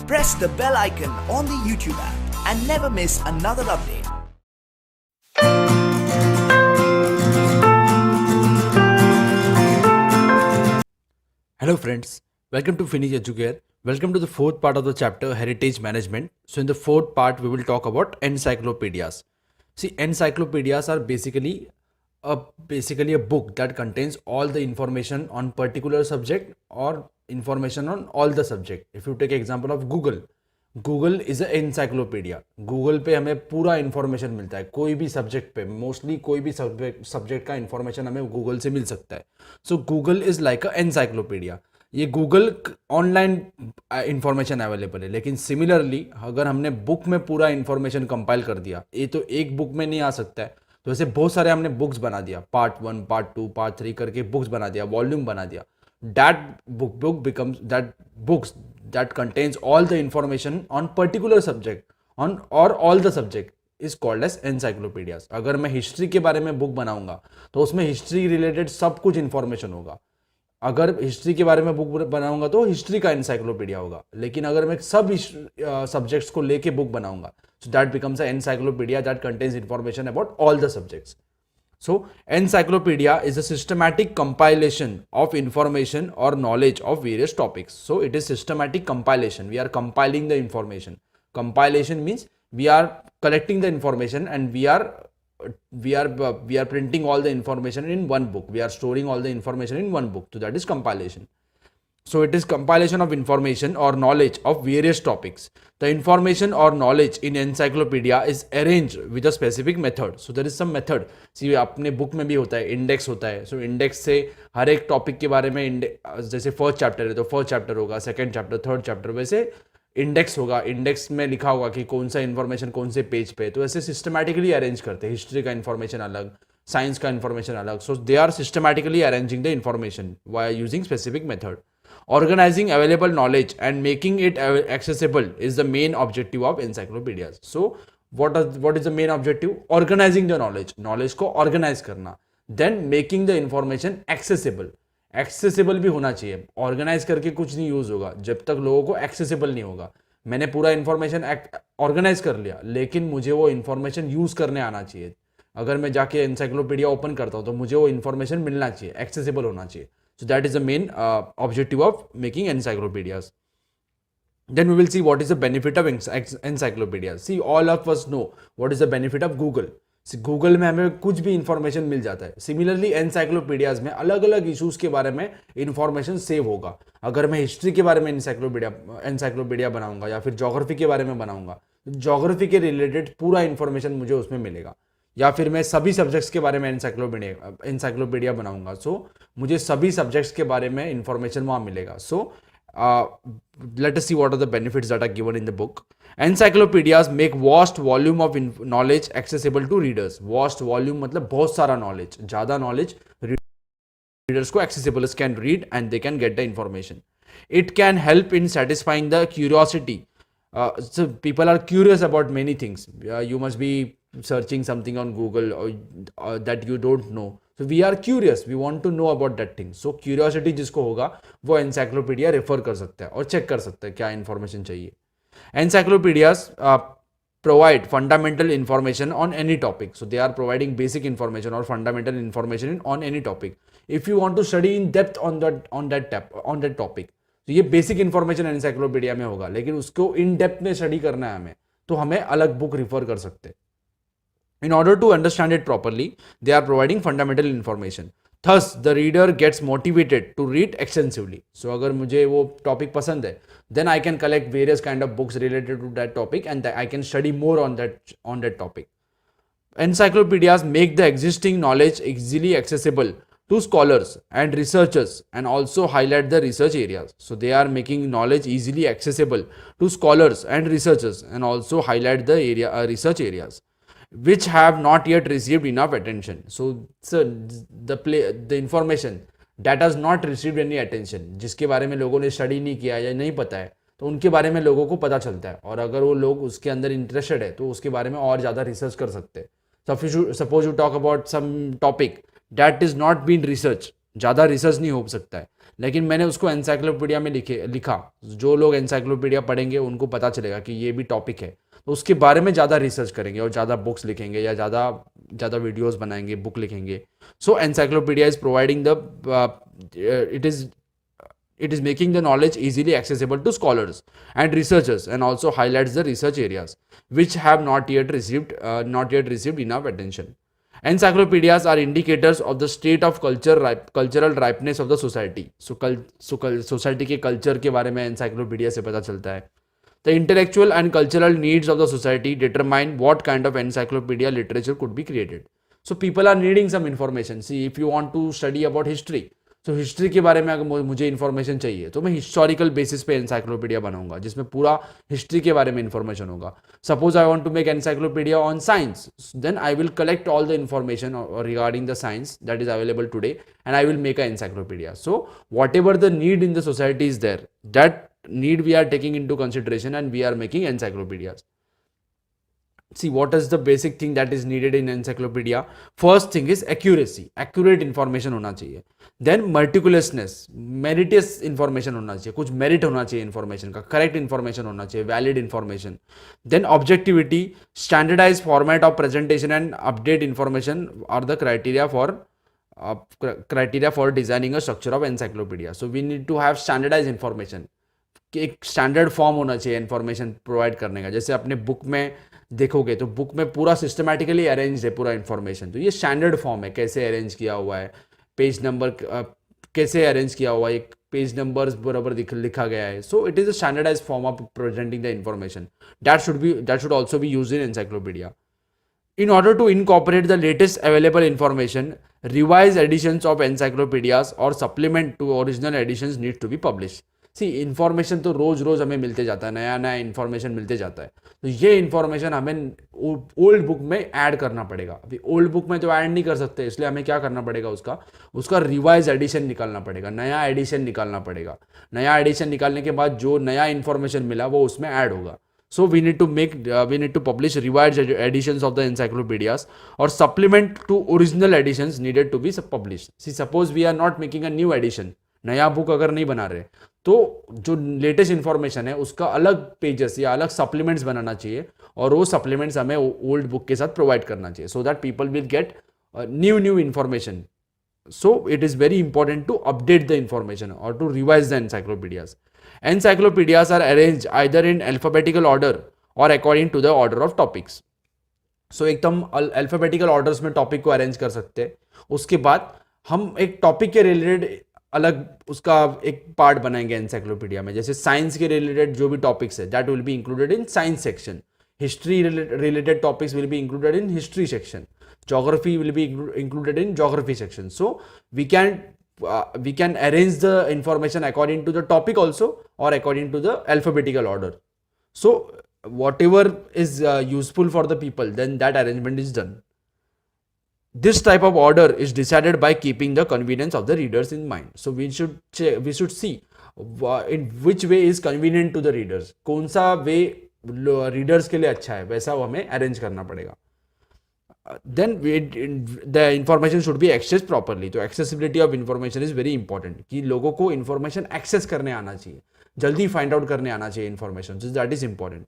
Press the bell icon on the YouTube app and never miss another update. Hello friends, welcome to Finish Educare. Welcome to the fourth part of the chapter Heritage Management. So in the fourth part we will talk about encyclopedias. See, encyclopedias are basically a book that contains all the information on particular subject or information on all the subject. If you take example of Google is a encyclopedia. Google पे हमें पूरा information मिलता है कोई भी subject पे, mostly कोई भी सब्जेक्ट का इन्फॉर्मेशन हमें गूगल से मिल सकता है. सो Google is like a encyclopedia. ये गूगल ऑनलाइन इंफॉर्मेशन अवेलेबल है, लेकिन सिमिलरली अगर हमने बुक में पूरा इन्फॉर्मेशन कंपाइल कर दिया, ये तो एक बुक में नहीं आ सकता है, तो ऐसे बहुत सारे हमने बुक्स बना दिया, पार्ट 1, पार्ट 2, पार्ट 3 करके बुक्स बना दिया, वॉल्यूम बना दिया. that book becomes that books that contains all the information on particular subject on or all the subject is called as encyclopedias. अगर मैं हिस्ट्री के बारे में बुक बनाऊंगा तो उसमें हिस्ट्री रिलेटेड सब कुछ इंफॉर्मेशन होगा. अगर हिस्ट्री के बारे में बुक बनाऊंगा तो हिस्ट्री का एनसाइक्लोपीडिया होगा. लेकिन अगर मैं सब सब्जेक्ट्स को लेके बुक बनाऊंगा, so that becomes an encyclopedia that contains information about all the subjects. So, encyclopedia is a systematic compilation of information or knowledge of various topics. So, it is systematic compilation. We are compiling the information. Compilation means we are collecting the information and we are printing all the information in one book. We are storing all the information in one book. So, that is compilation. So, it is compilation of information or knowledge of various topics. The information or knowledge in encyclopedia is arranged with a specific method. So, there is some method. See, अपने book में भी होता है, index होता है. So, index से हर एक topic के बारे में जैसे फर्स्ट चैप्टर है तो फर्स्ट चैप्टर होगा, सेकंड चैप्टर, थर्ड चैप्टर, वैसे इंडेक्स होगा. इंडेक्स में लिखा होगा कि कौन सा इन्फॉर्मेशन कौन से पेज पे. तो ऐसे सिस्टमैटिकली अरेंज करते हैं. हिस्ट्री का इन्फॉर्मेशन अलग, साइंस का इन्फॉर्मेशन अलग. So they are systematically arranging the information by using specific method. Organizing available knowledge and making it accessible is the main objective of encyclopedias. So, what is the main objective? Organizing the knowledge. Knowledge को organize करना. Then making the information accessible. Accessible भी होना चाहिए. Organize करके कुछ नहीं use होगा जब तक लोगों को accessible नहीं होगा. मैंने पूरा information organize कर लिया, लेकिन मुझे वो information यूज करने आना चाहिए. अगर मैं जाके encyclopedia ओपन करता हूँ तो मुझे वो information मिलना चाहिए, accessible होना चाहिए. So that is the main objective of making encyclopedias. Then we will see what is the benefit of encyclopedias. See, all of us know what is the benefit of Google. See, Google में हमें कुछ भी information मिल जाता है. Similarly, encyclopedias में अलग अलग issues के बारे में information save होगा. अगर मैं history के बारे में encyclopedia बनाऊंगा या फिर geography के बारे में बनाऊंगा, geography के related पूरा information मुझे उसमें मिलेगा. या फिर मैं सभी सब्जेक्ट्स के बारे में एनसाइक्लोपीडिया बनाऊंगा, सो मुझे सभी सब्जेक्ट्स के बारे में इंफॉर्मेशन वहाँ मिलेगा. So let us see what are the benefits that are given in the book. Encyclopedias make vast volume of knowledge accessible to readers. Vast volume मतलब बहुत सारा नॉलेज, ज़्यादा नॉलेज रीडर्स को accessible can read and they can get the information. It can help in satisfying the curiosity. So people are curious about many things. You must be searching something on Google or that you don't know. So we are curious. We want to know about that thing. So curiosity जिसको होगा वो encyclopedia refer कर सकता है और check कर सकता है क्या इन्फॉर्मेशन चाहिए. Encyclopedias provide fundamental information on any topic. So they are providing basic information or fundamental information on any topic. If you want to study in depth on that topic, तो ये basic information encyclopedia में होगा, लेकिन उसको in depth में study करना है हमें, तो हमें अलग बुक रिफर कर सकते हैं. In order to understand it properly they are providing fundamental information. Thus the reader gets motivated to read extensively. So अगर मुझे वो टॉपिक पसंद है, then I can collect various kind of books related to that topic and I can study more on that topic. Encyclopedias make the existing knowledge easily accessible to scholars and researchers and also highlight the research areas. So they are making knowledge easily accessible to scholars and researchers and also highlight the research areas which have not yet received enough attention. So the information that has not received any attention, जिसके बारे में लोगों ने study नहीं किया या नहीं पता है, तो उनके बारे में लोगों को पता चलता है, और अगर वो लोग उसके अंदर इंटरेस्टेड है तो उसके बारे में और ज़्यादा रिसर्च कर सकते हैं. Suppose you talk about some topic that is not been researched ज़्यादा रिसर्च नहीं हो सकता है, लेकिन मैंने उसको एनसाइक्लोपीडिया में लिखा, जो लोग एनसाइक्लोपीडिया पढ़ेंगे उनको पता चलेगा कि ये भी टॉपिक है, तो उसके बारे में ज़्यादा रिसर्च करेंगे और ज़्यादा बुक्स लिखेंगे या ज़्यादा ज़्यादा वीडियोस बनाएंगे, बुक लिखेंगे. So encyclopedia is providing the it is it is making the knowledge easily accessible to scholars and researchers, and also highlights the research areas which have not yet received enough attention. Encyclopedias are indicators of the state of cultural ripeness of the society. Society के culture के बारे में encyclopedia से पता चलता है. The intellectual and cultural needs of the society determine what kind of encyclopedia literature could be created. So people are needing some information. See, if you want to study about history, तो history के बारे में अगर मुझे information चाहिए तो मैं historical basis पे एनसाइक्लोपीडिया बनाऊंगा जिसमें पूरा हिस्ट्री के बारे में इन्फॉर्मेशन होगा. Suppose I want to make encyclopedia on science, then I will collect all the information regarding the science that is available today and I will make a encyclopedia. So whatever the need in the society is there, that need we are taking into consideration and we are making encyclopedias. See, what is the basic thing that is needed in encyclopedia? First thing is accuracy, accurate information होना चाहिए. Then meticulousness, meritorious information होना चाहिए, कुछ merit होना चाहिए information का, correct information होना चाहिए, valid information. Then objectivity, standardized format of presentation and update information are the criteria for designing a structure of encyclopedia. So we need to have standardized information. कि एक standard form होना चाहिए information provide करने का. जैसे अपने book में देखोगे तो बुक में पूरा सिस्टमैटिकली अरेंज है पूरा इन्फॉर्मेशन, तो ये स्टैंडर्ड फॉर्म है, कैसे अरेंज किया हुआ है, पेज नंबर कैसे अरेंज किया हुआ है, एक पेज नंबर्स बराबर लिखा गया है. So it is a standardize form of presenting the information that should also be used in encyclopedia. In order to incorporate the latest available information, revised editions of encyclopedias or supplement to original editions need to be published. See information तो रोज रोज हमें मिलते जाता है, नया नया information मिलते जाता है, तो ये इन्फॉर्मेशन हमें ओल्ड बुक में ऐड करना पड़ेगा. अभी ओल्ड बुक में तो ऐड नहीं कर सकते, इसलिए हमें क्या करना पड़ेगा, उसका रिवाइज एडिशन निकालना पड़ेगा, नया एडिशन निकालना पड़ेगा. नया एडिशन निकालने के बाद जो नया इन्फॉर्मेशन मिला वो उसमें ऐड होगा. So we need to publish revised editions of the encyclopedias or supplement to original editions needed to be published. See, suppose we are not making a new edition, नया बुक अगर नहीं बना रहे तो जो लेटेस्ट इंफॉर्मेशन है उसका अलग पेजेस या अलग सप्लीमेंट्स बनाना चाहिए और वो सप्लीमेंट्स हमें ओल्ड बुक के साथ प्रोवाइड करना चाहिए, so that people will get new information. So it is very important to update the information or to revise the encyclopedias. Encyclopedias are arranged either in alphabetical order or according to the order of topics. So एकदम alphabetical orders में topic को arrange कर सकते हैं. उसके बाद हम एक टॉपिक के रिलेटेड अलग उसका एक पार्ट बनाएंगे एनसाइक्लोपीडिया में. जैसे साइंस के रिलेटेड जो भी टॉपिक्स है that will be included in science section. History related topics will be included in history section. Geography will be included in geography section. So we can arrange the information according to the topic also or according to the alphabetical order. So whatever is useful for the people, then that arrangement is done. This type of order is decided by keeping the convenience of the readers in mind. So we should see in which way is convenient to the readers. कौन सा way readers के लिए अच्छा है वैसा वो हमें arrange करना पड़ेगा. Then the information should be accessed properly. तो accessibility of information is very important कि लोगों को information access करने आना चाहिए, जल्दी find out करने आना चाहिए information. So that is important.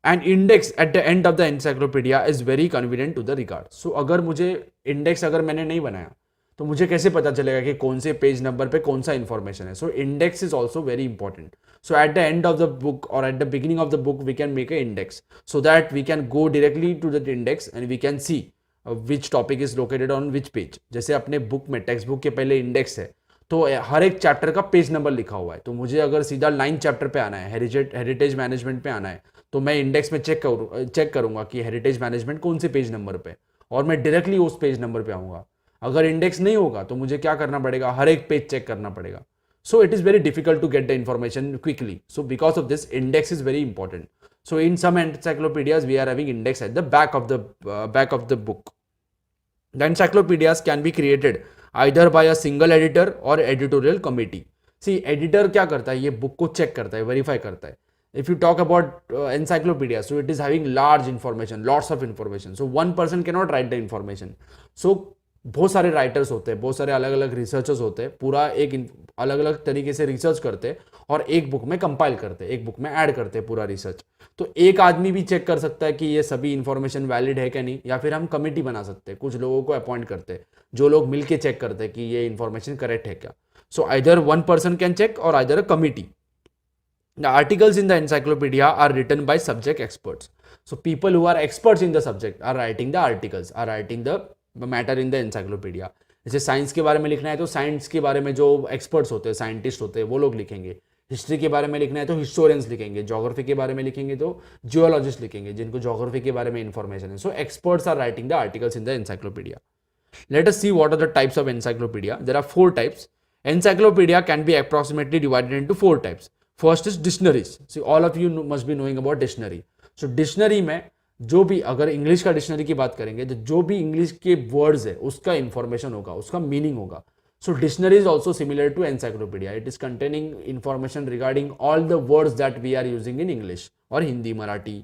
And index at the end of the encyclopedia is very convenient to the record. So अगर मुझे index अगर मैंने नहीं बनाया तो मुझे कैसे पता चलेगा कि कौन से पेज नंबर पे कौन सा इन्फॉर्मेशन है. So index is also very important. So at the end of the book or at the beginning of the book we can make a index so that we can go directly to that index and we can see which topic is located on which page. जैसे अपने book में text book के पहले index है तो हर एक chapter का page number लिखा हुआ है, तो मुझे अगर सीधा 9 चैप्टर पे आना है, हेरिटेज मैनेजमेंट पे आना है, तो मैं इंडेक्स में चेक करूंगा कि हेरिटेज मैनेजमेंट कौन से पेज नंबर पे, और मैं डायरेक्टली उस पेज नंबर पे आऊँगा. अगर इंडेक्स नहीं होगा तो मुझे क्या करना पड़ेगा, हर एक पेज चेक करना पड़ेगा. So it is very difficult to get the information quickly. So because of this index is very important. So in some encyclopedias we are having index at the back of the book. The encyclopedias can be created either by a single editor or editorial committee. See, editor क्या करता है, ये book को check करता है, verify करता है. If you talk about encyclopedia, so it is having large information, lots of information. So one person cannot write the information. So बहुत सारे राइटर्स होते हैं, बहुत सारे अलग अलग रिसर्चर्स होते हैं, पूरा एक अलग अलग तरीके से रिसर्च करते हैं और एक बुक में कंपाइल करते हैं, एक बुक में ऐड करते हैं पूरा रिसर्च। तो एक आदमी भी चेक कर सकता है कि ये सभी इंफॉर्मेशन वैलिड है क्या नहीं, या फिर हम कमेटी बना सकते हैं, कुछ लोगों को अपॉइंट करते हैं जो लोग मिलके चेक करते हैं कि ये इंफॉर्मेशन करेक्ट है क्या। So either one person can check or either a committee. The articles in the encyclopedia are written by subject experts. So people who are experts in the subject are writing the articles, are writing the matter in the encyclopedia. जैसे science के बारे में लिखना है तो science के बारे में जो एक्सपर्ट्स होते हैं, साइंटिस्ट होते हैं, वो लोग लिखेंगे. हिस्ट्री के बारे में लिखना है तो हिस्टोरियंस लिखेंगे. ज्योग्राफी के बारे में लिखेंगे तो जियोलॉजिस्ट लिखेंगे, जिनको ज्योग्राफी के बारे में इंफॉर्मेशन है. So experts are writing the articles in the encyclopedia. Let us see what are the types of encyclopedia. There are 4 types. Encyclopedia can be approximately divided into 4 types. First is dictionaries. See, all of you must be knowing about dictionary. So dictionary में जो भी, अगर English का dictionary की बात करेंगे तो जो भी इंग्लिश के वर्ड्स है उसका इंफॉर्मेशन होगा, उसका मीनिंग होगा. So dictionary is also similar to encyclopedia. It is containing information regarding all the words that we are using in English or Hindi, Marathi.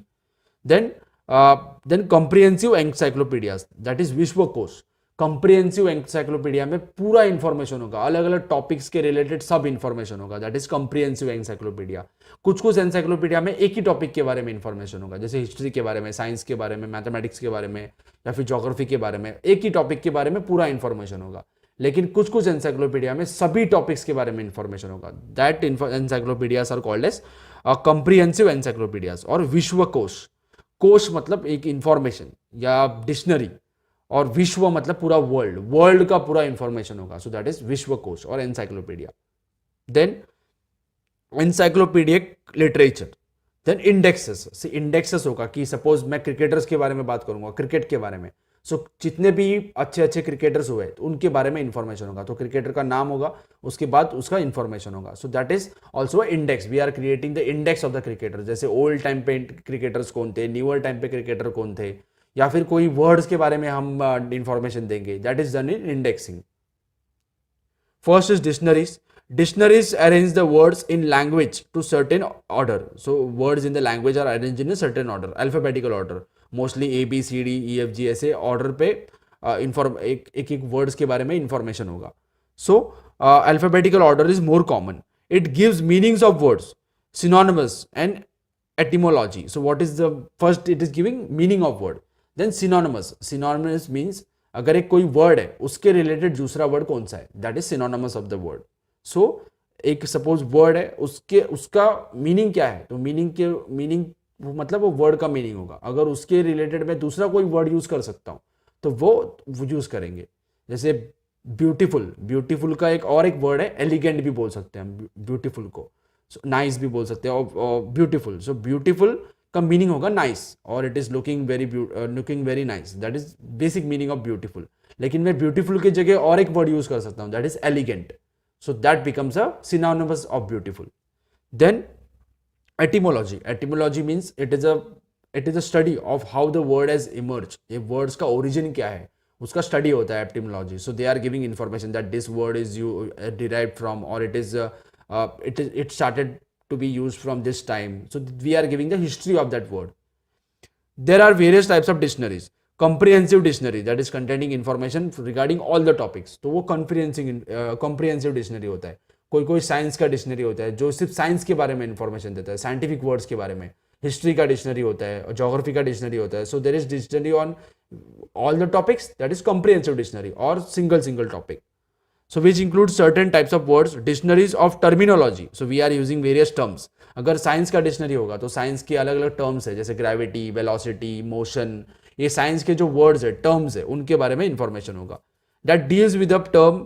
Then comprehensive encyclopedias, that is vishwakosh. Comprehensive encyclopedia में पूरा information होगा, अलग अलग topics के related सब information होगा, that is comprehensive encyclopedia. कुछ कुछ एनसाइक्लोपीडिया में एक ही टॉपिक के बारे में इंफॉर्मेशन होगा, जैसे हिस्ट्री के बारे में, साइंस के बारे में, मैथमेटिक्स के बारे में, या फिर ज्योग्राफी के बारे में. एक ही टॉपिक के बारे में पूरा इंफॉर्मेशन होगा. लेकिन कुछ कुछ एनसाइक्लोपीडिया में सभी टॉपिक्स के बारे में इंफॉर्मेशन होगा. That encyclopedias are called as comprehensive encyclopedias. और विश्वकोश, कोश मतलब एक इंफॉर्मेशन या डिक्शनरी, और विश्व मतलब पूरा वर्ल्ड, वर्ल्ड का पूरा इंफॉर्मेशन होगा. So that is vishwakosh or encyclopedia. Then encyclopedic literature. Then indexes. Indexes होगा कि सपोज मैं क्रिकेटर्स के बारे में बात करूंगा, क्रिकेट के बारे में. सो जितने भी अच्छे अच्छे क्रिकेटर्स हुए तो उनके बारे में इंफॉर्मेशन होगा. तो क्रिकेटर का नाम होगा, उसके बाद उसका इंफॉर्मेशन होगा. So that is also index. We are creating the index of the cricketer. जैसे ओल्ड टाइम पे क्रिकेटर्स कौन थे, न्यूअर टाइम पे क्रिकेटर कौन थे, या फिर कोई वर्ड्स के बारे में हम इंफॉर्मेशन देंगे. That is done in indexing. First is dictionaries. Dictionaries arrange the words in language to certain order. So words in the language are arranged in a certain order, alphabetical order. Mostly A, B, C, D, E, F, G ऐसे order पे एक words के बारे में information होगा. So alphabetical order is more common. It gives meanings of words, synonymous and etymology. So what is the first? It is giving meaning of word. Then synonymous. Synonymous means अगर एक कोई word है उसके related दूसरा word कौन सा है, that is synonymous of the word. So एक सपोज वर्ड है, उसका मीनिंग क्या है, तो मीनिंग मतलब वो वर्ड का मीनिंग होगा. अगर उसके रिलेटेड मैं दूसरा कोई वर्ड यूज कर सकता हूं तो वो यूज करेंगे. जैसे ब्यूटीफुल का एक वर्ड है एलिगेंट भी बोल सकते हैं ब्यूटीफुल को. नाइस भी बोल सकते हैं और ब्यूटीफुल. सो ब्यूटीफुल का मीनिंग होगा नाइस, और it is looking very nice. That is basic meaning of beautiful. लेकिन मैं ब्यूटीफुल की जगह और एक वर्ड यूज कर सकता हूं, that is elegant. So that becomes a synonymous of beautiful. Then etymology. Etymology means it is a study of how the word has emerged. ये words का origin क्या है उसका study होता है etymology. So they are giving information that this word is derived from, or it started to be used from this time. So we are giving the history of that word. There are various types of dictionaries. Comprehensive dictionary, that is containing information regarding all the topics. तो वो comprehensive dictionary होता है. कोई science का dictionary होता है जो सिर्फ साइंस के बारे में इंफॉर्मेशन देता है, साइंटिफिक वर्ड्स के बारे में. हिस्ट्री का डिक्शनरी होता है और ज्योग्राफी का डिक्शनरी होता है. So there is dictionary on all the topics, that is comprehensive dictionary, or single topic. So which includes certain types of words. Dictionaries of terminology. So we are using various terms. अगर science का dictionary होगा तो science के अलग अलग terms है, जैसे gravity, velocity, motion. ये साइंस के जो वर्ड्स है, टर्म्स है, उनके बारे में इंफॉर्मेशन होगा. That deals with a term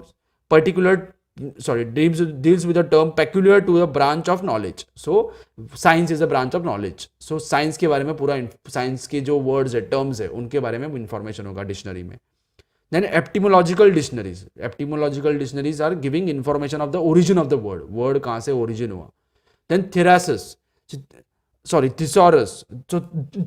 deals with a term peculiar to a branch of knowledge. So science is a branch of knowledge. So science के बारे में पूरा, साइंस के जो वर्ड्स है, टर्म्स है, उनके बारे में इंफॉर्मेशन होगा डिक्शनरी में. Then etymological dictionaries. Etymological dictionaries are giving information of the origin of the word. Word कहाँ से origin हुआ. Then thesaurus. So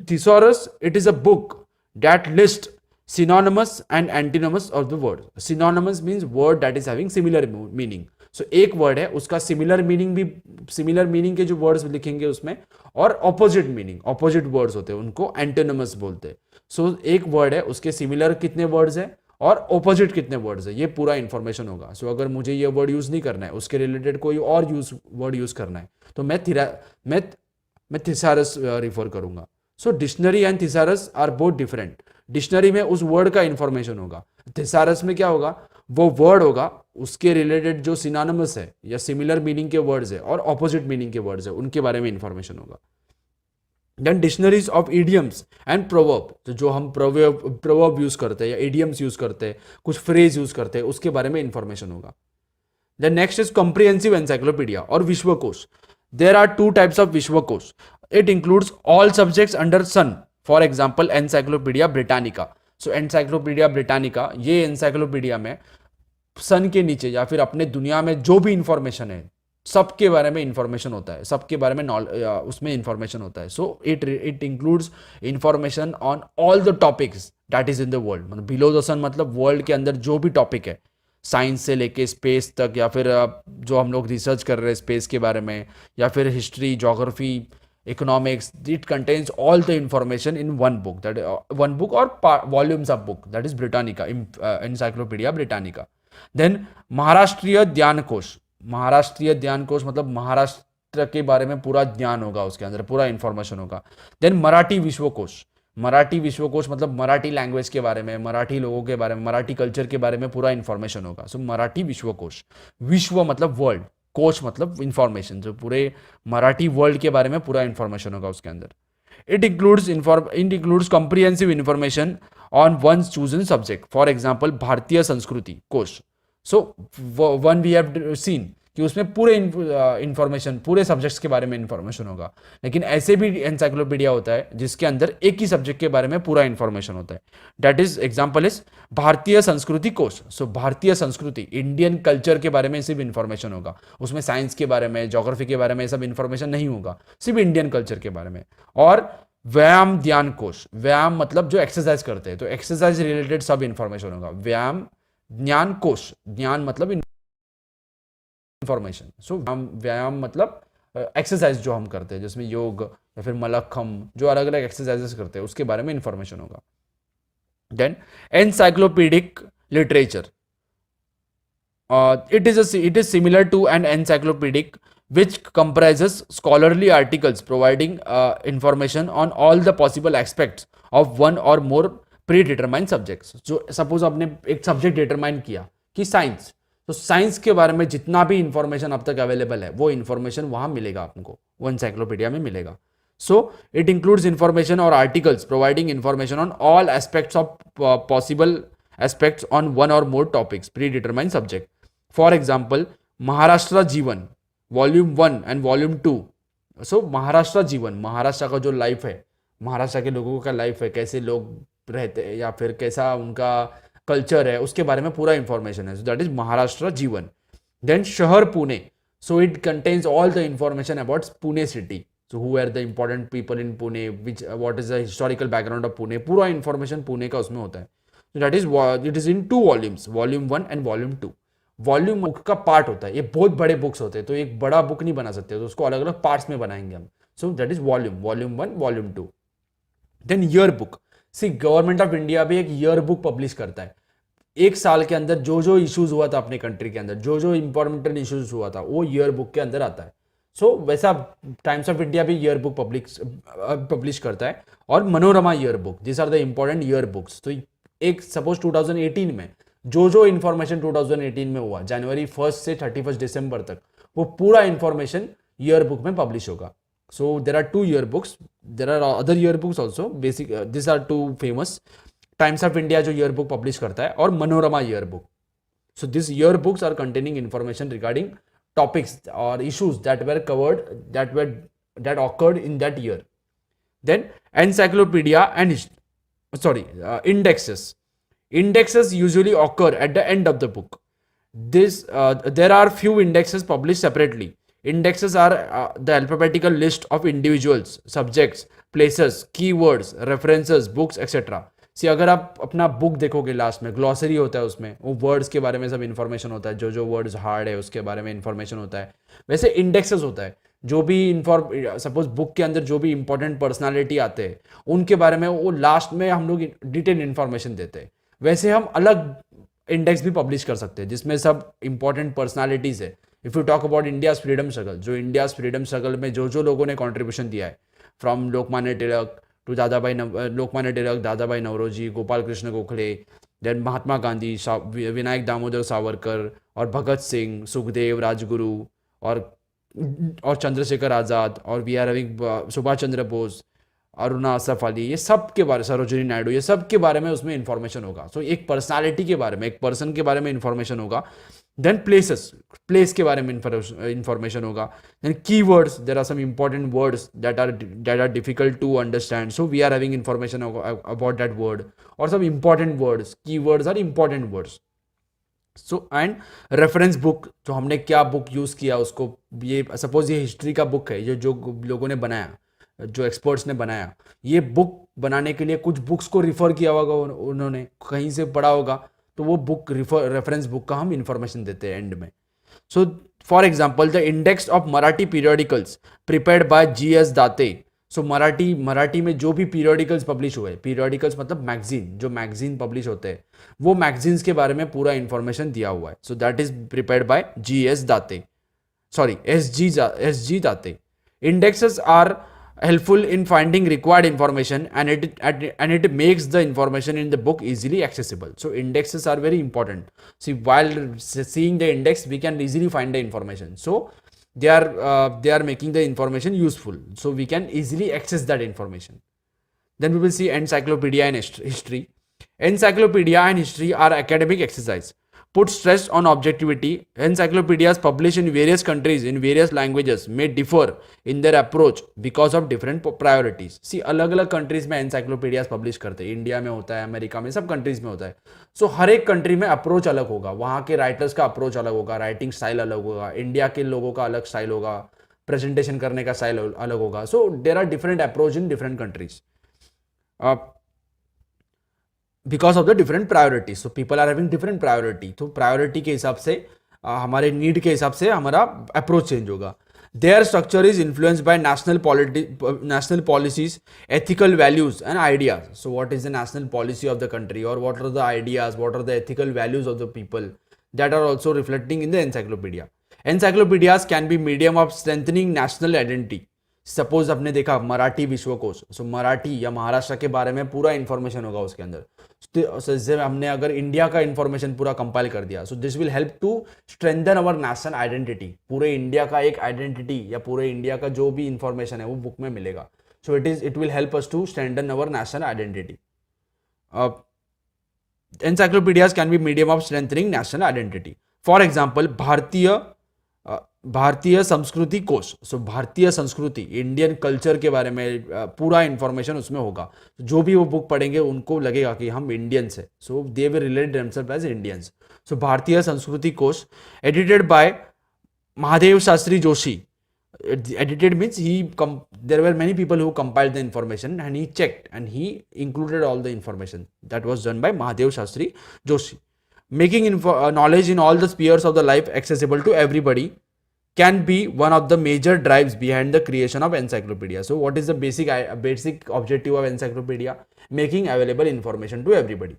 thesaurus, it is a book that lists synonymous and antonyms of the word. Synonymous means word that is having similar meaning. So एक word है उसका similar meaning के जो words लिखेंगे उसमें, और opposite words होते हैं उनको antonyms बोलते हैं. So एक word है उसके similar कितने words है और ऑपोजिट कितने वर्ड्स है, ये पूरा इंफॉर्मेशन होगा. सो अगर मुझे ये वर्ड यूज नहीं करना है, उसके रिलेटेड कोई और वर्ड यूज करना है, तो मैं थिसारस रिफर करूंगा. So dictionary and thesaurus are both different. Dictionary में उस वर्ड का इंफॉर्मेशन होगा, थिसारस में क्या होगा, वो वर्ड होगा, उसके रिलेटेड जो सिनोनिमस है या सिमिलर मीनिंग के वर्ड्स है और ऑपोजिट मीनिंग के वर्ड्स है, उनके बारे में इंफॉर्मेशन होगा. Then dictionaries of idioms and proverb, तो जो हम प्रोवर्ब यूज करते हैं या इडियम्स यूज करते हैं, कुछ फ्रेज यूज करते हैं, उसके बारे में इंफॉर्मेशन होगा. Then next is comprehensive encyclopedia or vishwakosh. There are two types of vishwakosh. It includes all subjects under sun. For example encyclopedia Britannica. So encyclopedia Britannica, ये एनसाइक्लोपीडिया में सन के नीचे या फिर अपने दुनिया में जो भी इंफॉर्मेशन है, सबके बारे में इंफॉर्मेशन होता है, सबके बारे में उसमें इंफॉर्मेशन होता है. So it includes information on all the topics that is in the world. मतलब बिलो द सन मतलब वर्ल्ड के अंदर जो भी टॉपिक है, साइंस से लेके स्पेस तक, या फिर जो हम लोग रिसर्च कर रहे हैं स्पेस के बारे में, या फिर history, geography, economics, it contains all the information in one book, that one book or volumes of book, that is Britannica, encyclopedia Britannica. Then Maharashtriya Gyan कोश. महाराष्ट्रीय ज्ञान कोश मतलब महाराष्ट्र के बारे में पूरा ज्ञान होगा, उसके अंदर पूरा इंफॉर्मेशन होगा. देन मराठी विश्वकोश. मराठी विश्वकोश मतलब मराठी लैंग्वेज के बारे में, मराठी लोगों के बारे में, मराठी कल्चर के बारे में पूरा इंफॉर्मेशन होगा. सो मराठी विश्वकोश. विश्व मतलब वर्ल्ड, कोश मतलब इंफॉर्मेशन, जो पूरे मराठी वर्ल्ड के बारे में पूरा इंफॉर्मेशन होगा उसके अंदर. It includes comprehensive information on one's chosen subject. For example, भारतीय संस्कृति कोश. So one we have seen कि उसमें पूरे इंफॉर्मेशन, पूरे सब्जेक्ट्स के बारे में इंफॉर्मेशन होगा. लेकिन ऐसे भी एनसाइक्लोपीडिया होता है जिसके अंदर एक ही सब्जेक्ट के बारे में पूरा इंफॉर्मेशन होता है. दैट इज एग्जाम्पल इज भारतीय संस्कृति कोश. सो भारतीय संस्कृति, इंडियन कल्चर के बारे में सिर्फ इंफॉर्मेशन होगा, उसमें साइंस के बारे में, ज्योग्राफी के बारे में सब इंफॉर्मेशन नहीं होगा, सिर्फ इंडियन कल्चर के बारे में. और व्यायाम ध्यान कोश. व्यायाम मतलब जो एक्सरसाइज करते हैं, तो एक्सरसाइज रिलेटेड सब इंफॉर्मेशन होगा. व्यायाम ज्ञान कोश. ज्ञान मतलब इंफॉर्मेशन. सो व्यायाम मतलब एक्सरसाइज जो हम करते हैं, जिसमें योग या फिर मलखम, जो अलग अलग एक्सरसाइजेस करते हैं, उसके बारे में इंफॉर्मेशन होगा. Then encyclopedic literature. It is similar to an encyclopedic which comprises scholarly articles providing information on all the possible aspects of one or more predetermined subjects. जो सपोज आपने एक सब्जेक्ट डिटरमाइन किया कि साइंस, तो science के बारे में जितना भी इंफॉर्मेशन अब तक अवेलेबल है, वो इंफॉर्मेशन वहां मिलेगा आपको, वो एनसाइक्लोपीडिया में मिलेगा. So it includes information or articles providing information on all aspects of possible aspects on one or more topics predetermined subject. For example Maharashtra Jeevan volume 1 and volume 2. So Maharashtra Jeevan, Maharashtra का जो लाइफ है, महाराष्ट्र के लोगों का लाइफ है, कैसे लोग रहते हैं या फिर कैसा उनका कल्चर है, उसके बारे में पूरा इंफॉर्मेशन है. So that is Maharashtra Jeevan. Then शहर Pune. So it contains all the information about Pune city. So who are the important people in Pune, which what is the historical background of Pune, पूरा इंफॉर्मेशन पुणे का उसमें होता है. So that is it is in 2 volumes, volume 1 and volume 2. Volume book का part होता है, ये बहुत बड़े बुक्स होते हैं, तो एक बड़ा बुक नहीं बना सकते, तो उसको अलग अलग पार्ट्स में बनाएंगे हम. So that is volume 1, volume 2. Then year book. See government of India भी एक ईयर बुक पब्लिश करता है. एक साल के अंदर जो जो इश्यूज हुआ था अपने कंट्री के अंदर, जो जो इंपॉर्टेंट इश्यूज हुआ था, वो ईयर बुक के अंदर आता है. सो वैसा टाइम्स ऑफ इंडिया भी ईयर बुक पब्लिश करता है. और Manorama year book, this are the important year books. तो एक सपोज 2018 में जो जो इंफॉर्मेशन 2018 में हुआ, जनवरी 1 से 31 दिसंबर तक, वो पूरा इंफॉर्मेशन ईयर बुक में पब्लिश होगा. So there are 2 year books, there are other year books also, basic this are 2 famous. Times of India जो ईयर बुक पब्लिश करता है, और Manorama year book. So this year books are containing information regarding topics or issues that were covered, that occurred in that year. Then encyclopedia and indexes. Indexes usually occur at the end of the book. There are few indexes published separately. Indexes are the alphabetical list of individuals, subjects, places, keywords, references, books, etc. अगर आप अपना book देखोगे, last में glossary होता है, उसमें वो words के बारे में सब इंफॉर्मेशन होता है, जो जो वर्ड्स हार्ड है उसके बारे में इंफॉर्मेशन होता है. वैसे इंडेक्सेस होता है, जो भी सपोज बुक के अंदर जो भी इंपॉर्टेंट पर्सनालिटी आते हैं, उनके बारे में वो लास्ट में हम लोग डिटेल इंफॉर्मेशन देते हैं. वैसे हम अलग इंडेक्स भी पब्लिश कर सकते हैं जिसमें सब इंपॉर्टेंट पर्सनालिटीज है. If you talk about India's freedom struggle, जो इंडियाज फ्रीडम स्ट्रगल में जो जो लोगों ने कॉन्ट्रीब्यूशन दिया है, from Lokmanya Tilak to Lokmanya Tilak, Dadabhai Naoroji, Gopal Krishna Gokhale, then Mahatma Gandhi, Vinayak Damodar Savarkar और भगत सिंह, सुखदेव, राजगुरु और चंद्रशेखर आज़ाद, और we are having Subhash Chandra Bose, Aruna Asaf Ali, ये सब के बारे, सरोजिनी नायडू, ये सब के बारे में उसमें इंफॉर्मेशन होगा. सो एक पर्सनालिटी के बारे में, एक पर्सन के बारे में इंफॉर्मेशन होगा. देन प्लेस के बारे में इंफॉर्मेशन होगा. Then keywords, there are some important words that are difficult to understand, so we are having information about that word. और सब important words, keywords are important words. So and reference book, जो हमने क्या book use किया उसको, ये suppose ये history का बुक है, ये जो लोगों ने बनाया, जो एक्सपर्ट्स ने बनाया, ये बुक बनाने के लिए कुछ बुक्स को रिफ़र किया होगा, उन्होंने कहीं से पढ़ा होगा, तो वो बुक रेफरेंस बुक का हम इंफॉर्मेशन देते हैं एंड में. So for example the index of Marathi periodicals prepared by GS दाते. सो मराठी में जो भी पीरियडिकल्स पब्लिश हुए, पीरियडिकल्स मतलब मैगजीन, जो मैगजीन पब्लिश होते हैं, वो मैगजीन्स के बारे में पूरा इंफॉर्मेशन दिया हुआ है. So that is prepared by GS Date, sorry SG Date. Indexes are helpful in finding required information, and it makes the information in the book easily accessible. So indexes are very important. See, while seeing the index, we can easily find the information. So they are making the information useful, so we can easily access that information. Then we will see encyclopedia and history. Encyclopedia and history are academic exercise. Put stress on objectivity. Encyclopedias published in various countries in various languages may differ in their approach because of different priorities. See, अलग अलग countries में encyclopaedias publish करते हैं. India में होता है, America में, सब कंट्रीज में होता है. सो हर एक कंट्री में अप्रोच अलग होगा, वहाँ के राइटर्स का अप्रोच अलग होगा, राइटिंग स्टाइल अलग होगा, इंडिया के लोगों का अलग स्टाइल होगा, प्रेजेंटेशन करने का स्टाइल अलग होगा. So there are different approach in different countries because of the different priority. So people are having different priority. तो प्रायोरिटी के हिसाब से, हमारे नीड के हिसाब से हमारा अप्रोच चेंज होगा. There structure is influenced by national policies, ethical values and ideas. So what is the national policy of the country, or what are the ideas, what are the ethical values of the people that are also reflecting in the encyclopedia. Encyclopedias can be medium of strengthening national identity. Suppose आपने देखा मराठी विश्वकोश, सो मराठी या महाराष्ट्र के बारे में पूरा information होगा उसके अंदर. जैसे हमने अगर इंडिया का इंफॉर्मेशन पूरा कंपाइल कर दिया, so this will help to strengthen our national identity. पूरे इंडिया का एक आइडेंटिटी या पूरे इंडिया का जो भी इंफॉर्मेशन है वो बुक में मिलेगा. So it will help us to strengthen our national identity. Encyclopedias can be medium of strengthening national identity. For example Bharatiya Sanskriti कोश. सो भारतीय संस्कृति, इंडियन कल्चर के बारे में पूरा इंफॉर्मेशन उसमें होगा. जो भी वो बुक पढ़ेंगे उनको लगेगा कि हम इंडियंस है. So they will relate themselves as Indians. So Bharatiya Sanskriti Kosh, edited by Mahadev Shastri Joshi. Edited means there were many people who compiled the information, and he checked and he included all the information. That was done by Mahadev Shastri Joshi. Making knowledge in all the spheres of the life accessible to everybody can be one of the major drives behind the creation of encyclopedia. So what is the basic objective of encyclopedia? Making available information to everybody.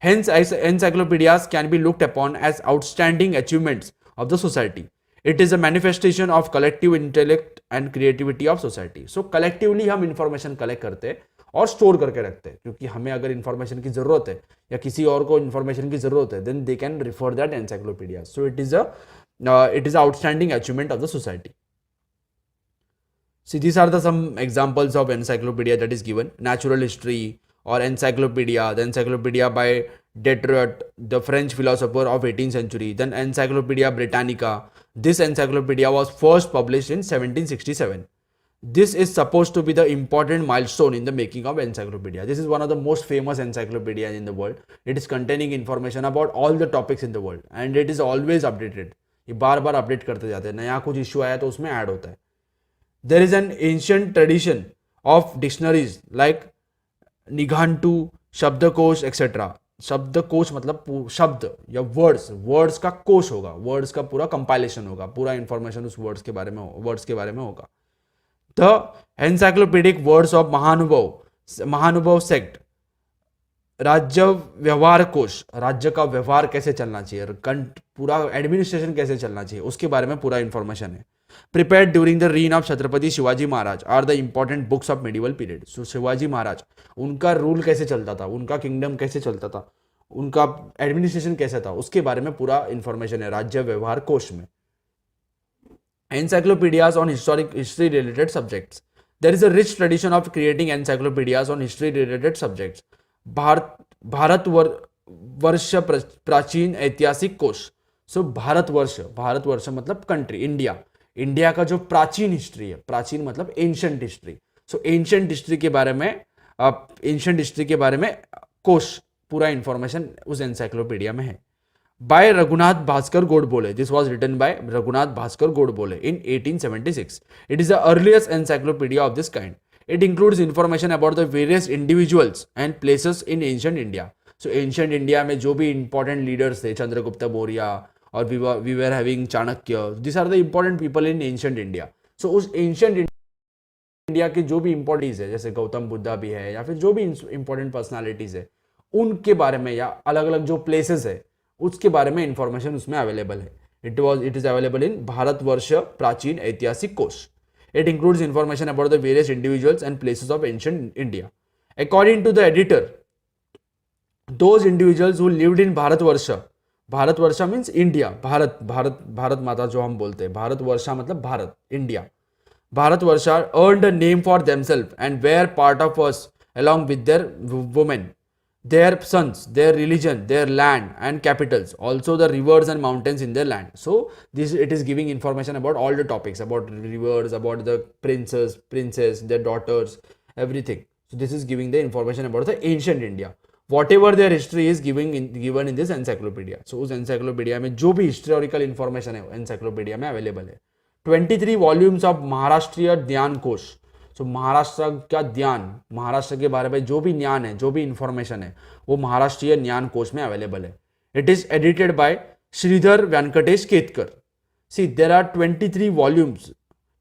Hence, encyclopedias can be looked upon as outstanding achievements of the society. It is a manifestation of collective intellect and creativity of society. So collectively हम information collect करते हैं और store करके रखते हैं, क्योंकि हमें अगर इंफॉर्मेशन की जरूरत है या किसी और को इंफॉर्मेशन की जरूरत है, then they can refer that encyclopedia. So it is outstanding achievement of the society. See, these are some examples of encyclopedia that is given. Natural history or encyclopedia, the encyclopedia by Diderot, the French philosopher of 18th century. Then Encyclopedia Britannica. This encyclopedia was first published in 1767. This is supposed to be the important milestone in the making of encyclopedia. This is one of the most famous encyclopedias in the world. It is containing information about all the topics in the world, and it is always updated. ये बार बार update करते जाते हैं, नया कुछ issue आया तो उसमें add होता है. There is an ancient tradition of dictionaries like Nighantu, शब्दकोश एक्सेट्रा. शब्दकोश मतलब शब्द या वर्ड्स का कोश होगा, वर्ड्स का पूरा कंपाइलेशन होगा, पूरा इंफॉर्मेशन उस वर्ड्स के बारे में होगा. The एनसाइक्लोपीडिक words of Mahanubhav sect राज्य व्यवहार कोश, राज्य का व्यवहार कैसे चलना चाहिए, पूरा एडमिनिस्ट्रेशन कैसे चलना चाहिए, उसके बारे में पूरा इंफॉर्मेशन है. Prepared during the reign of Chhatrapati Shivaji Maharaj are the important books of medieval period. So Shivaji Maharaj, उनका रूल कैसे चलता था, उनका किंगडम कैसे चलता था, उनका एडमिनिस्ट्रेशन कैसा था, उसके बारे में पूरा इंफॉर्मेशन है राज्य व्यवहार कोश में. Encyclopedias on history related subjects. There is a rich tradition of creating encyclopedias on history related subjects. Bharat वर्ष प्राचीन ऐतिहासिक कोश. सो भारतवर्ष मतलब कंट्री, इंडिया का जो प्राचीन हिस्ट्री है, प्राचीन मतलब एंशंट हिस्ट्री. सो एंशंट हिस्ट्री के बारे में कोश, पूरा इंफॉर्मेशन उस एनसाइक्लोपीडिया में है. By Raghunath Bhaskar Godbole. This was written by Raghunath Bhaskar Godbole in 1876. It is the earliest encyclopedia of this kind. It includes information about the various individuals and places in ancient India. So ancient India में जो भी important leaders थे, चंद्रगुप्त मौर्य और we were having Chanakya. These are the important people in ancient India. So उस ancient India के जो भी importance है, जैसे गौतम बुद्धा भी है या फिर जो भी important personalities है, उनके बारे में या अलग अलग जो places है उसके बारे में information उसमें available है. It is available in Bharatvarsh प्राचीन ऐतिहासिक कोश. It includes information about the various individuals and places of ancient India. According to the editor, those individuals who lived in Bharatvarsha means India, Bharat माता जो हम बोलते हैं, भारतवर्षा मतलब Bharat, India. Bharatvarsha earned a name for themselves and were part of us along with their women, their sons, their religion, their land and capitals, also the rivers and mountains in their land. So it is giving information about all the topics, about rivers, about the princess, their daughters, everything. So this is giving the information about the ancient India. Whatever their history is given in this encyclopedia. So उस encyclopedia में जो भी historical information है encyclopedia में available है. 23 volumes of महाराष्ट्रीय ज्ञान कोश. तो महाराष्ट्र का ज्ञान, महाराष्ट्र के बारे में जो भी ज्ञान है, जो भी इंफॉर्मेशन है, वो महाराष्ट्रीय ज्ञान कोश में अवेलेबल है. It is edited by Shridhar Venkatesh Ketkar. See there are 23 volumes.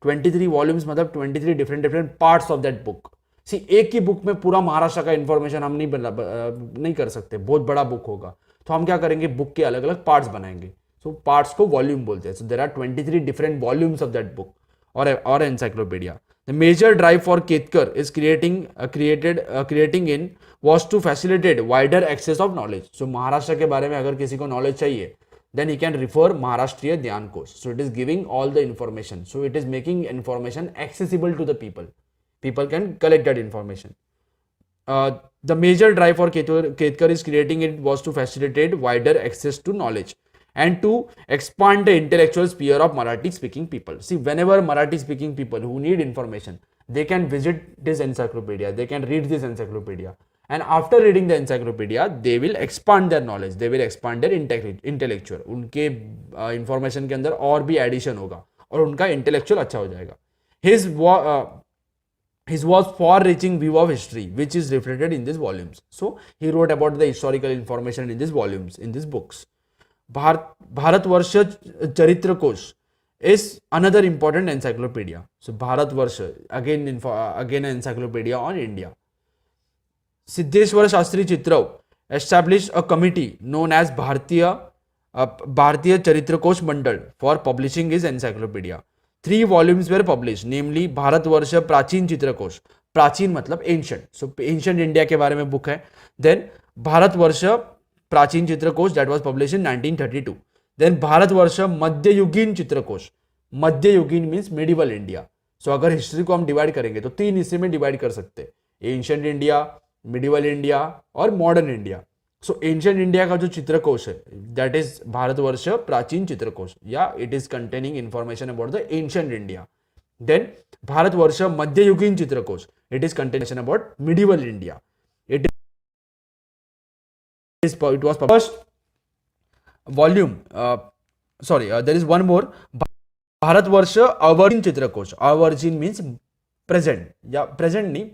23 volumes मतलब 23 different parts of that book. See एक ही बुक में पूरा महाराष्ट्र का इंफॉर्मेशन हम नहीं कर सकते, बहुत बड़ा बुक होगा. तो हम क्या करेंगे, बुक के अलग अलग पार्ट्स बनाएंगे. सो पार्ट्स को वॉल्यूम बोलते हैं. So there are 23 different volumes of that book और encyclopedia. The major drive for Ketkar is creating in was to facilitate wider access of knowledge. So Maharashtra के बारे में अगर किसी को knowledge चाहिए, then he can refer महाराष्ट्रीय ज्ञान कोश. So it is giving all the information. So it is making information accessible to the people. People can collect that information. The major drive for Ketkar is creating it was to facilitate wider access to knowledge and to expand the intellectual sphere of Marathi speaking people. See, whenever Marathi speaking people who need information, they can visit this encyclopedia, they can read this encyclopedia, and after reading the encyclopedia, they will expand their knowledge, they will expand their intellectual. उनके information के अंदर और भी addition होगा और उनका intellectual अच्छा हो जाएगा. His was far-reaching view of history, which is reflected in these volumes. So he wrote about the historical information in these volumes, in these books. Bharatvarsh चरित्र कोश is another important encyclopedia. So Bharatvarsha, again encyclopedia on India. Siddheshwar Shastri Chitrav established a committee known as Bharatiya Charitra Kosh Mandal for publishing his encyclopedia. 3 volumes were published, namely Bharatvarsha Prachin Chitra Kosh. प्राचीन मतलब ancient. So ancient India के बारे में book है. Then Bharatvarsha प्राचीन चित्रकोश, that was published in 1932. Then Bharatvarsh Madhyayugin चित्रकोश. मध्ययुगीन means medieval India. सो अगर history को हम डिवाइड करेंगे तो 3 हिस्से में डिवाइड कर सकते हैं, एंशिएंट इंडिया, मिडिवल इंडिया और मॉडर्न इंडिया. सो एंशिएंट इंडिया का जो चित्रकोश है दैट इज भारतवर्ष प्राचीन चित्रकोश, या it is containing information about the ancient India. Then Bharatvarsh Madhyayugin Chitrakosh, it is containing about medieval India. It was first volume. There is one more. Bharatvarsha Avarjin Chitrakosh. Avarjin means present. या present नहीं,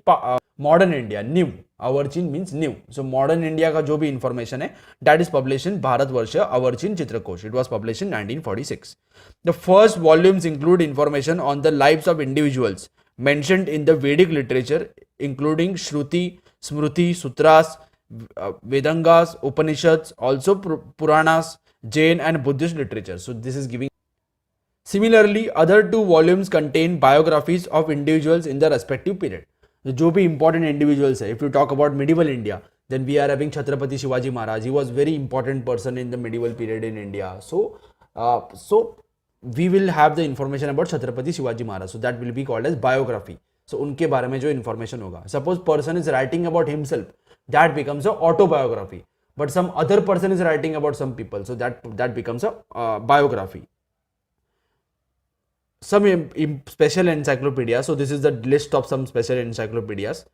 modern India, new. Avarjin means new. So modern India का जो भी information है that is published in Bharatvarsha Avarjin Chitrakosh. It was published in 1946. The first volumes include information on the lives of individuals mentioned in the Vedic literature, including Shruti, Smruti, Sutras, Vedangas, Upanishads, also Puranas, Jain and Buddhist literature. So this is giving. Similarly, other two volumes contain biographies of individuals in the respective period. तो जो भी important individuals है, if you talk about medieval India, then we are having Chhatrapati Shivaji Maharaj. He was very important person in the medieval period in India. So we will have the information about Chhatrapati Shivaji Maharaj. So that will be called as biography. So उनके बारे में जो information होगा. Suppose person is writing about himself, that becomes a autobiography. But some other person is writing about some people, so that becomes a biography. Some special encyclopedias. So this is the list of some special encyclopedias.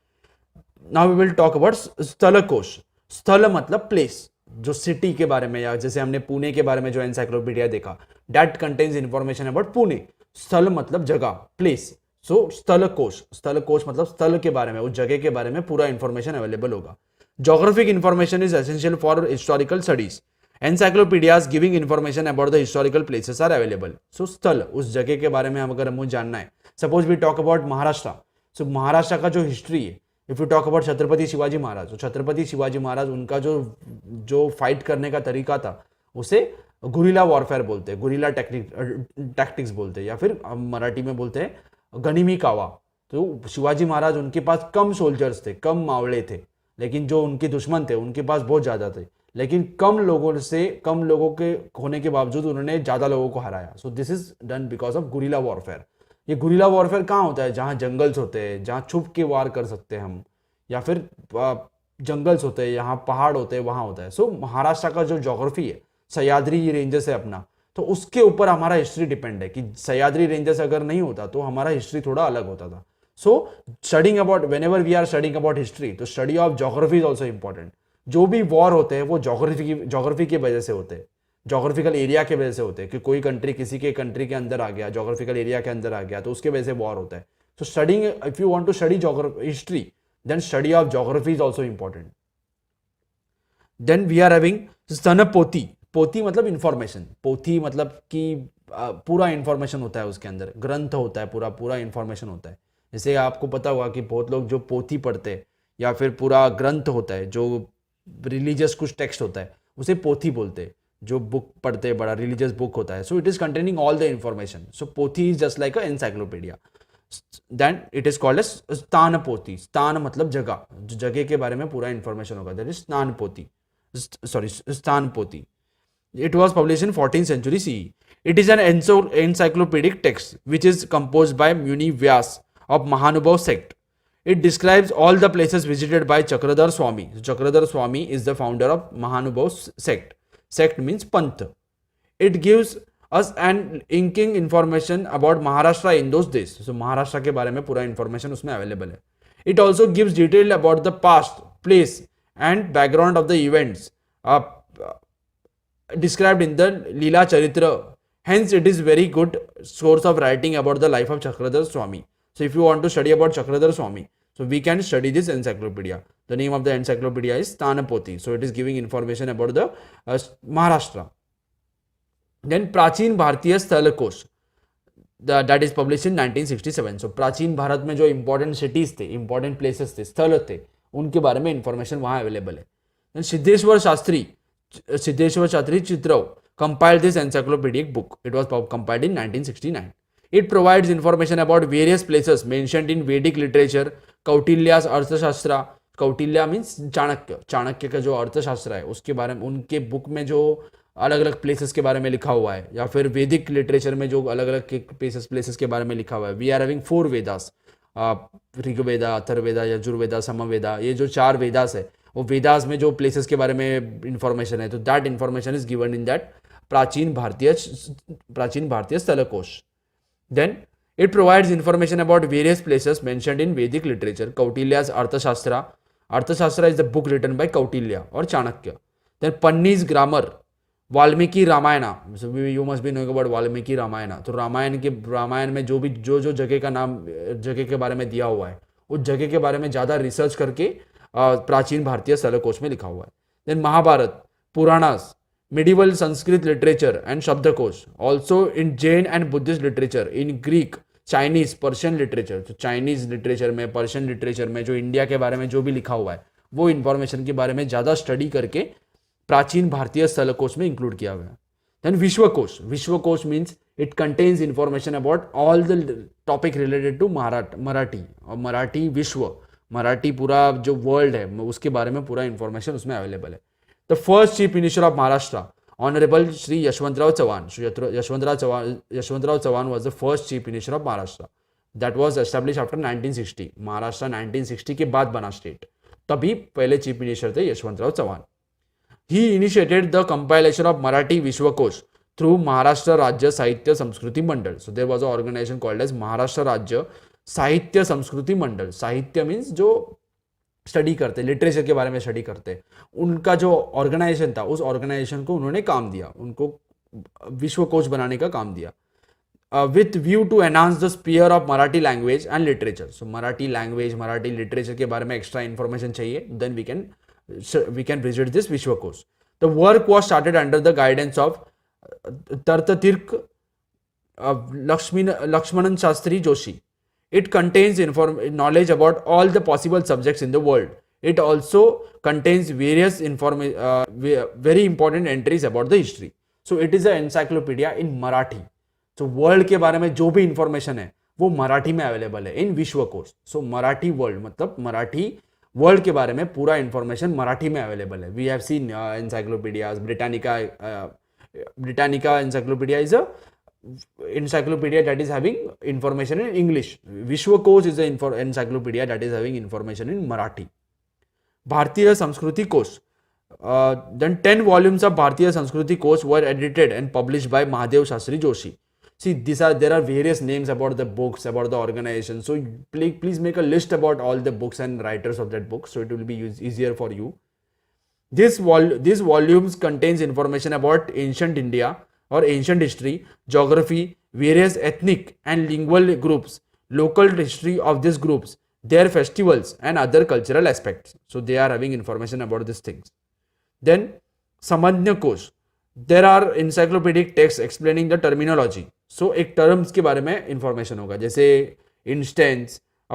Now we will talk about स्थलकोश. स्थल मतलब place, जो city के बारे में, या जैसे हमने पुणे के बारे में जो एनसाइक्लोपीडिया देखा, that contains information about Pune. स्थल मतलब जगह, प्लेस. सो स्थलकोश, स्थलकोश मतलब स्थल के बारे में, उस जगह के बारे में पूरा इंफॉर्मेशन अवेलेबल होगा. Geographic information is essential for historical studies. Encyclopedias giving information about the historical places are available. So स्थल, उस जगह के बारे में अगर हमें जानना है. Suppose we talk about Maharashtra. So Maharashtra का जो हिस्ट्री है, if you talk about Chhatrapati Shivaji Maharaj, तो छत्रपति शिवाजी महाराज उनका जो फाइट करने का तरीका था, उसे गुरिल्ला वॉरफेयर बोलते हैं, गुरिल्ला टैक्टिक्स बोलते हैं, या फिर मराठी में बोलते हैं गनिमी कावा. तो शिवाजी महाराज, उनके पास कम सोल्जर्स थे, कम मावड़े थे, लेकिन जो उनके दुश्मन थे उनके पास बहुत ज़्यादा थे, लेकिन कम लोगों के होने के बावजूद उन्होंने ज़्यादा लोगों को हराया. So this is done because of guerrilla warfare. ये गुरिल्ला वॉरफेयर कहाँ होता है? जहाँ जंगल्स होते हैं, जहाँ छुप के वार कर सकते हैं हम, या फिर जंगल्स होते हैं, यहाँ पहाड़ होते हैं, वहाँ होता है. सो महाराष्ट्र का जो ज्योग्राफी है, सह्याद्री रेंजेस है अपना, तो उसके ऊपर हमारा हिस्ट्री डिपेंड है कि सह्याद्री रेंजेस अगर नहीं होता तो हमारा हिस्ट्री थोड़ा अलग होता था. So studying about, whenever we are studying about history, तो study of geography is also important. जो भी वॉर होते हैं वो ज्योग्राफी की वजह से होते हैं, ज्योग्राफिकल एरिया के वजह से होते हैं, कि कोई कंट्री किसी के कंट्री के अंदर आ गया, ज्योग्राफिकल एरिया के अंदर आ गया, तो उसके वजह से वॉर होता है. So studying, if you want to study history, then study of geography is also important. Then we are having Sthanpothi. Pothi मतलब इंफॉर्मेशन, पोथी मतलब कि पूरा इंफॉर्मेशन होता है उसके अंदर, ग्रंथ होता है, पूरा इंफॉर्मेशन होता है. जैसे आपको पता होगा कि बहुत लोग जो पोथी पढ़ते हैं, या फिर पूरा ग्रंथ होता है, जो रिलीजियस कुछ टेक्स्ट होता है, उसे पोथी बोलते हैं. जो बुक पढ़ते हैं, बड़ा रिलीजियस बुक होता है, so it is containing all the information. So pothi is just like a encyclopedia. Then it is called as Sthan Pothi. स्थान मतलब जगह, जो जगह के बारे में पूरा इंफॉर्मेशन होगा, दैट इज स्थान पोथी. स्थान पोथी. It was published in 14th century CE. It is an encyclopedic text which is composed by Muni Vyas of Mahanubhav sect. It describes all the places visited by Chakradhar Swami. So, Chakradhar Swami is the founder of Mahanubhav sect. Sect means Panth. It gives us an inking information about Maharashtra in those days. So Maharashtra के बारे में पूरा information उसमें available है. It also gives detail about the past, place and background of the events described in the Leela Charitra. Hence, it is very good source of writing about the life of Chakradhar Swami. So, if you want to study about Chakradhar Swami, so we can study this encyclopedia. The name of the encyclopedia is Stanapothi. So, it is giving information about the Maharashtra. Then, Prachin Bharatiya Stalakosh. That is published in 1967. So, प्राचीन भारत में जो important cities थे, important places थे, स्थल थे, उनके बारे में information वहाँ available है. Then, Siddheshwar Shastri Chitrav compiled this encyclopedic book. It was compiled in 1969. It provides information about various places mentioned in Vedic literature, Kautilya's अर्थशास्त्र. कौटिल्य मीन्स चाणक्य का जो अर्थशास्त्र है उसके बारे में, उनके बुक में जो अलग अलग प्लेसेस के बारे में लिखा हुआ है, या फिर वैदिक लिटरेचर में जो अलग अलग प्लेसेस के बारे में लिखा हुआ है. We are having 4 Vedas, Rigveda, Atharvaveda, Yajurveda, Samaveda. ये जो 4 वेदास है, वो वेदास में जो प्लेसेस के बारे में इंफॉर्मेशन है, तो that information is given in that Prachin Bharatiya Sthalkosh. Then it provides information about various places mentioned in Vedic literature. Kautilya's Arthashastra is the book written by Kautilya or Chanakya. Then Panini's grammar, Valmiki Ramayana. You must be knowing about Valmiki Ramayana. तो रामायण में जो जगह का नाम, जगह के बारे में दिया हुआ है, उस जगह के बारे में ज़्यादा रिसर्च करके प्राचीन भारतीय स्थलकोश में लिखा हुआ है. Then Mahabharata, Puranas, medieval Sanskrit literature and शब्दकोश. Also in Jain and Buddhist literature, in Greek, Chinese, Persian literature. तो चाइनीज लिटरेचर में, पर्शियन लिटरेचर में जो इंडिया के बारे में जो भी लिखा हुआ है, वो इन्फॉर्मेशन के बारे में ज़्यादा स्टडी करके प्राचीन भारतीय स्थलकोश में इंक्लूड किया गया. Then Vishwakosh. Vishwakosh means it contains information about all the topic related to Marathi. और मराठी विश्व, मराठी पूरा जो वर्ल्ड है उसके बारे में पूरा इंफॉर्मेशन उसमें अवेलेबल है. The first chief minister of Maharashtra Honorable Shri Yashwantrao Chavan. Yashwantrao Chavan was the first chief minister of Maharashtra. That was established after 1960. Maharashtra 1960 के बाद बना स्टेट. तभी पहले चीफ मिनिस्टर थे Yashwantrao Chavan. He initiated the compilation of Marathi Vishwakosh through Maharashtra Rajya Sahitya Samskruti Mandal. So there was an organization called as Maharashtra Rajya Sahitya Samskruti Mandal. साहित्य means जो study करते, literature के बारे में study करते, उनका जो ऑर्गेनाइजेशन था उस ऑर्गेनाइजेशन को उन्होंने काम दिया, उनको विश्वकोश बनाने का काम दिया with view to enhance the sphere of Marathi language and literature. So Marathi language, Marathi literature के बारे में एक्स्ट्रा इन्फॉर्मेशन चाहिए, then we can visit this vishwakosh. The work was started under the guidance of Tarkatirtha Laxman Shastri Joshi. It contains knowledge about all the possible subjects in the world. It also contains various very important entries about the history. So it is an encyclopedia in Marathi. So world के बारे में जो भी information है वो मराठी में available है in विश्वकोश. So मराठी वर्ल्ड मतलब मराठी वर्ल्ड के बारे में पूरा इंफॉर्मेशन मराठी में अवेलेबल है. We have seen encyclopedias, Britannica encyclopedia is a encyclopedia that is having information in English. Vishwakosh is an encyclopedia that is having information in Marathi. Bharatiya Samskruti Kosh. Then 10 volumes of Bharatiya Samskruti Kosh were edited and published by Mahadev Shastri Joshi. See, there are various names about the books, about the organization. So please make a list about all the books and writers of that book, so it will be easier for you. These volumes contains information about ancient India or ancient history, geography, various ethnic and lingual groups, local history of these groups, their festivals and other cultural aspects. So they are having information about these things. Then Samajna Kosh. There are encyclopedic texts explaining the terminology. So एक terms के बारे में information होगा, जैसे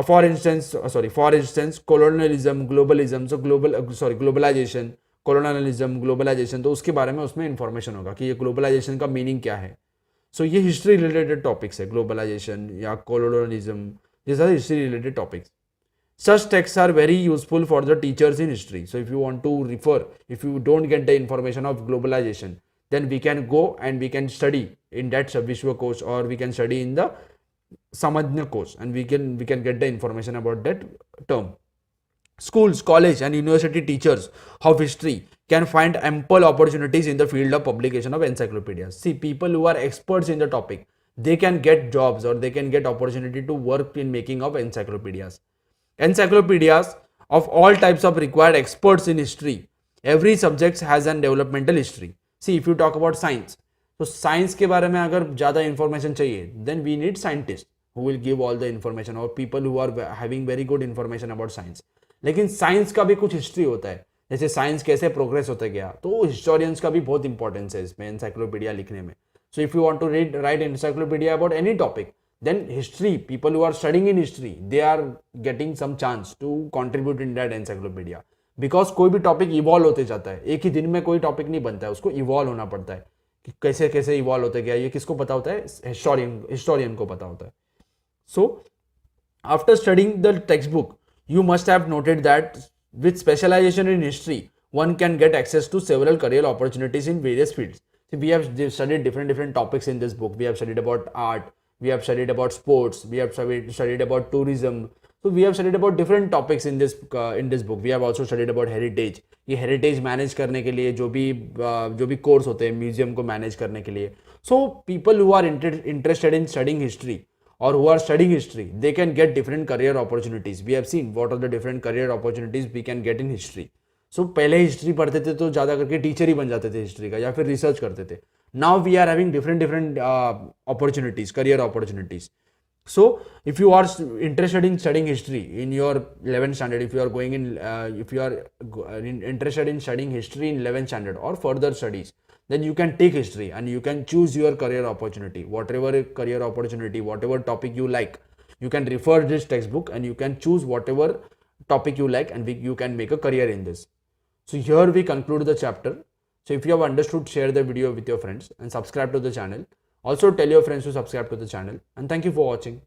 for instance colonialism, globalism, so globalization, colonialism, globalization, तो उसके बारे में उसमें इंफॉर्मेशन होगा कि ये ग्लोबलाइजेशन का मीनिंग क्या है. सो ये हिस्ट्री रिलेटेड टॉपिक्स है, ग्लोबलाइजेशन या colonialism, these are history related topics. Such texts are very useful for the teachers in history. So if you want to refer, if you don't get the information of globalization, then we can go and we can study in that Vishwakosh, or we can study in the Samajna Kosh, and we can get the information about that term. Schools, college and university teachers of history can find ample opportunities in the field of publication of encyclopedias. See, people who are experts in the topic, they can get jobs or they can get opportunity to work in making of encyclopedias. Encyclopedias of all types of required experts in history. Every subject has an developmental history. See, if you talk about science, so science के बारे में अगर ज़्यादा information चाहिए, then we need scientists who will give all the information, or people who are having very good information about science. लेकिन science का भी कुछ हिस्ट्री होता है, जैसे साइंस कैसे प्रोग्रेस होता गया, तो हिस्टोरियंस का भी बहुत इंपॉर्टेंस है इसमें एनसाइक्लोपीडिया लिखने में. So if you want to write encyclopedia about any topic, then history, people who are studying in history, they are getting some chance to contribute in that encyclopedia. Because कोई भी topic evolve होते जाता है, एक ही दिन में कोई topic नहीं बनता है, उसको इवॉल्व होना पड़ता है कि कैसे कैसे इवॉल्व होते गया, ये किसको पता होता है, हिस्टोरियन को पता होता है. So after studying the text book, you must have noted that with specialization in history, one can get access to several career opportunities in various fields. So we have studied different topics in this book. We have studied about art, we have studied about sports, we have studied about tourism. So we have studied about different topics in this book. We have also studied about heritage. ये heritage manage करने के लिए जो भी course होते हैं museum को manage करने के लिए. So people who are interested in studying history or who are studying history, they can get different career opportunities. We have seen what are the different career opportunities we can get in history. So पहले history पढ़ते थे तो ज़्यादा करके teacher ही बन जाते थे history का, या फिर रिसर्च करते थे. Now we are having different opportunities, career opportunities. So if you are interested in studying history in your 11th standard, if you are going in, if you are interested in studying history in 11th standard or further studies, then you can take history and you can choose your career opportunity. Whatever career opportunity, whatever topic you like, you can refer this textbook and you can choose whatever topic you like, and you can make a career in this. So here we conclude the chapter. So if you have understood, share the video with your friends and subscribe to the channel. Also tell your friends to subscribe to the channel, and thank you for watching.